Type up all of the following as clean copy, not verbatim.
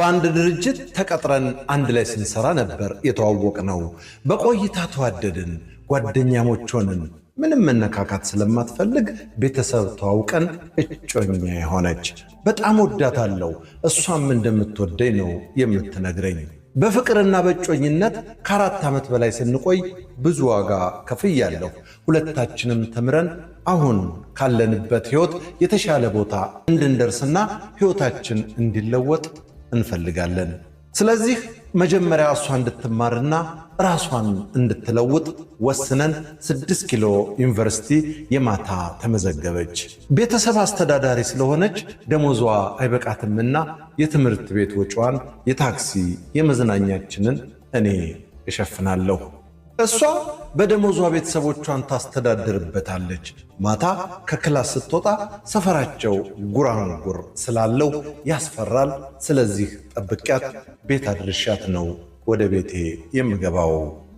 በአንድ ድርጅት ተቀጥረን አንድ ላይ ስንሰራ ነበር የተዋወቅነው። በቆይታ ተዋደድን፣ ጓደኛሞች ሆንን። ምንም መነካካት ስለማትፈልግ ቤተሰብ ተዋውቀን እጮኛ ሆነች። በጣም ወዳታለሁ፣ እሷም እንደምትወደኝ ነው የምትነግረኝ። በፍቅርና በእጮኝነት ከ4 ዓመት በላይ ስንቆይ ብዙ ዋጋ ከፍያለሁ። ሁለታችንም ተምረን አሁን ካለንበት ሕይወት የተሻለ ቦታ እንድንደርስና ሕይወታችን እንዲለወጥ እንፈልጋለን። ስለዚህ መጀመሪያ እሷ እንድትማርና ራሷን እንድትለውጥ ወስነን 6 ኪሎ ዩኒቨርሲቲ የማታ ተመዘገበች። ቤተሰብ አስተዳዳሪ ስለሆነች ደሞዟ አይበቃትምና የትምህርት ቤት ወጪዋን፣ የታክሲ የመዝናኛችንን እኔ እሸፍናለሁ። እሷ በደሞዟ ቤተሰቦቿን ታስተዳድርበታለች። ማታ ከክላስ ስትወጣ ሰፈራቸው ጉራንጉር ስላለው ያስፈራል። ስለዚህ ጠብቂያት ቤት አድርሻት ነው ወደ ቤቴ የምገባው።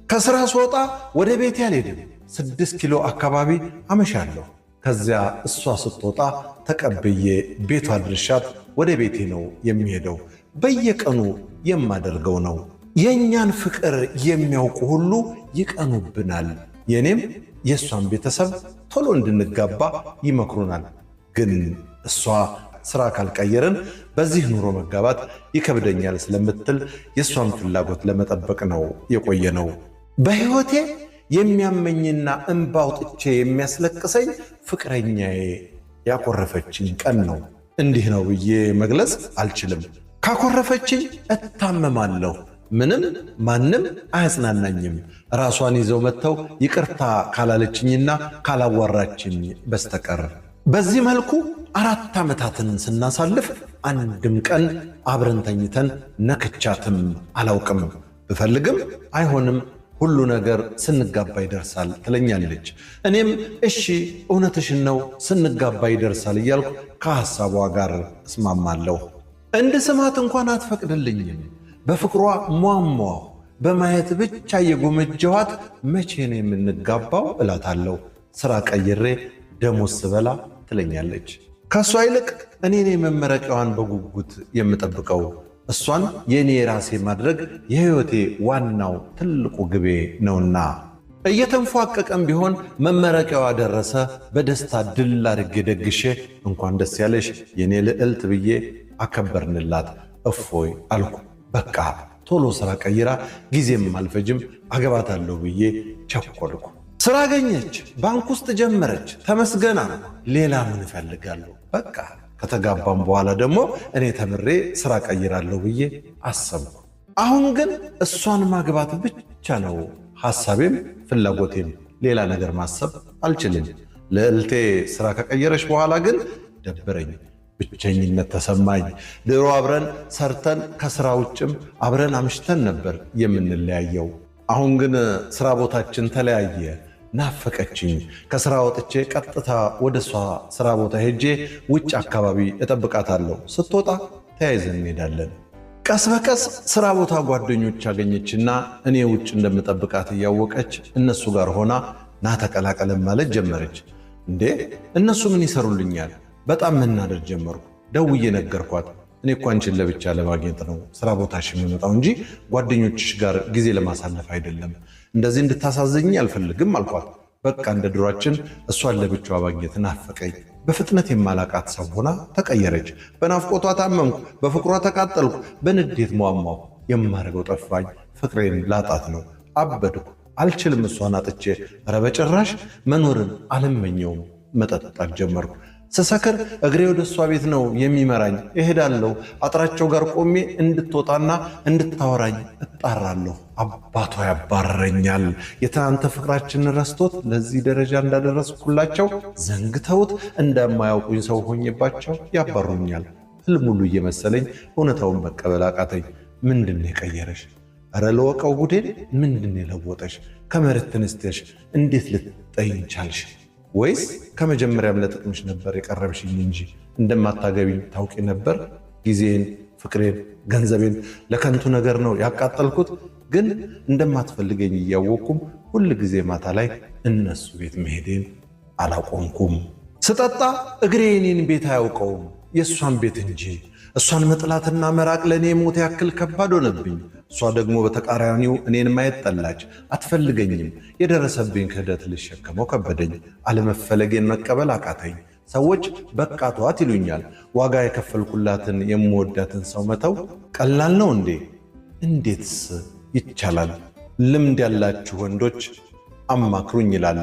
ከሥራ ስወጣ ወደ ቤቴ አልሄድም። 6 ኪሎ አካባቢ አመሻለሁ። ከዚያ እሷ ስትወጣ ተቀብዬ ቤቷ አድርሻት ወደ ቤቴ ነው የሚሄደው። በየቀኑ የማደርገው ነው። የእኛን ፍቅር የሚያውቁ ሁሉ ይቀኑብናል። የኔም የእሷን ቤተሰብ ቶሎ እንድንጋባ ይመክሩናል። ግን እሷ ሥራ ካልቀየርን በዚህ ኑሮ መጋባት ይከብደኛል ስለምትል የእሷን ፍላጎት ለመጠበቅ ነው የቆየ ነው። በሕይወቴ የሚያመኝና እንባ አውጥቼ የሚያስለቅሰኝ ፍቅረኛዬ ያኮረፈችኝ ቀን ነው። እንዲህ ነው ብዬ መግለጽ አልችልም። ካኮረፈችኝ እታመማለሁ። ምንም ማንም አያጽናናኝም ራሷን ይዘው መጥተው ይቅርታ ካላለችኝና ካላዋራችኝ በስተቀር። በዚህ መልኩ 4 ዓመታትን ስናሳልፍ አንድም ቀን አብረን ተኝተን ነክቻትም አላውቅም። ብፈልግም አይሆንም፣ ሁሉ ነገር ስንጋባ ይደርሳል ትለኛለች። እኔም እሺ እውነትሽን ነው ስንጋባ ይደርሳል እያልኩ ከሐሳቧ ጋር እስማማለሁ። እንድስማት እንኳን አትፈቅድልኝም። በፍቅሯ ሟሟሁ። በማየት ብቻ የጎመጀኋት መቼ ነው የምንጋባው እላታለሁ። ሥራ ቀይሬ ደሞዝ ስበላ ትለኛለች። ከእሷ ይልቅ እኔ መመረቂያዋን በጉጉት የምጠብቀው። እሷን የእኔ ራሴ ማድረግ የሕይወቴ ዋናው ትልቁ ግቤ ነውና እየተንፏቀቀም ቢሆን መመረቂያዋ ደረሰ። በደስታ ድል አድርጌ ደግሼ እንኳን ደስ ያለሽ የኔ ልዕልት ብዬ አከበርንላት። እፎይ አልኩ። በቃ ቶሎ ሥራ ቀይራ ጊዜም አልፈጅም አገባታለሁ ብዬ ቸኮልኩ። ሥራ አገኘች፣ ባንክ ውስጥ ጀመረች። ተመስገና። ሌላ ምን እፈልጋለሁ? በቃ ከተጋባም በኋላ ደግሞ እኔ ተምሬ ሥራ ቀይራለሁ ብዬ አሰብኩ። አሁን ግን እሷን ማግባት ብቻ ነው ሐሳቤም ፍላጎቴም። ሌላ ነገር ማሰብ አልችልም። ልዕልቴ ሥራ ከቀየረች በኋላ ግን ደበረኝ፣ ብቸኝነት ተሰማኝ። ድሮ አብረን ሰርተን ከሥራ ውጭም አብረን አምሽተን ነበር የምንለያየው። አሁን ግን ሥራ ቦታችን ተለያየ። ናፈቀችኝ። ከሥራ ወጥቼ ቀጥታ ወደ እሷ ሥራ ቦታ ሄጄ ውጭ አካባቢ እጠብቃታለሁ። ስትወጣ ተያይዘን እንሄዳለን። ቀስ በቀስ ሥራ ቦታ ጓደኞች አገኘችና እኔ ውጭ እንደምጠብቃት እያወቀች እነሱ ጋር ሆና ና ተቀላቀለን ማለት ጀመረች። እንዴ እነሱ ምን ይሰሩልኛል? በጣም መናደድ ጀመርኩ። ደውዬ ነገርኳት። እኔ እኮ አንቺን ለብቻ ለማግኘት ነው ሥራ ቦታሽ የምመጣው እንጂ ጓደኞችሽ ጋር ጊዜ ለማሳለፍ አይደለም። እንደዚህ እንድታሳዝኝ አልፈልግም አልኳት። በቃ እንደ ድሯችን እሷን ለብቻዋ ማግኘት ናፈቀኝ። በፍጥነት የማላቃት ሰው ሆና ተቀየረች። በናፍቆቷ ታመምኩ፣ በፍቅሯ ተቃጠልኩ፣ በንዴት ሟሟሁ። የማደርገው ጠፋኝ። ፍቅሬን ላጣት ነው። አበድኩ። አልችልም እሷን አጥቼ። ኧረ በጭራሽ መኖርን አልመኘውም። መጠጣት ጀመርኩ። ስሰክር እግሬ ወደ እሷ ቤት ነው የሚመራኝ። እሄዳለሁ። አጥራቸው ጋር ቆሜ እንድትወጣና እንድታወራኝ እጣራለሁ። አባቷ ያባረረኛል። የትናንት ፍቅራችንን ረስቶት ለዚህ ደረጃ እንዳደረስኩላቸው ዘንግተውት እንደማያውቁኝ ሰው ሆኜባቸው ያባሩኛል። ህልም ሁሉ እየመሰለኝ እውነታውን መቀበል አቃተኝ። ምንድን ነው የቀየረሽ? ኧረ ለወቀው ጉዴን። ምንድን ነው የለወጠሽ? ከመሬት ተነስተሽ እንዴት ልትጠይኝ ቻልሽ? ወይስ ከመጀመሪያም ለጥቅምሽ ነበር የቀረብሽኝ እንጂ እንደማታገቢኝ ታውቂ ነበር? ጊዜን፣ ፍቅሬን፣ ገንዘቤን ለከንቱ ነገር ነው ያቃጠልኩት። ግን እንደማትፈልገኝ እያወቅኩም ሁል ጊዜ ማታ ላይ እነሱ ቤት መሄዴን አላቆምኩም። ስጠጣ እግሬ የኔን ቤት አያውቀውም የእሷን ቤት እንጂ። እሷን መጥላትና መራቅ ለእኔ ሞት ያክል ከባድ ሆነብኝ። እሷ ደግሞ በተቃራኒው እኔን ማየት ጠላች፣ አትፈልገኝም። የደረሰብኝ ክህደት ልሸከመው ከበደኝ። አለመፈለጌን መቀበል አቃተኝ። ሰዎች በቃ ተዋት ይሉኛል። ዋጋ የከፈልኩላትን የምወዳትን ሰው መተው ቀላል ነው እንዴ? እንዴትስ ይቻላል? ልምድ ያላችሁ ወንዶች አማክሩኝ ይላል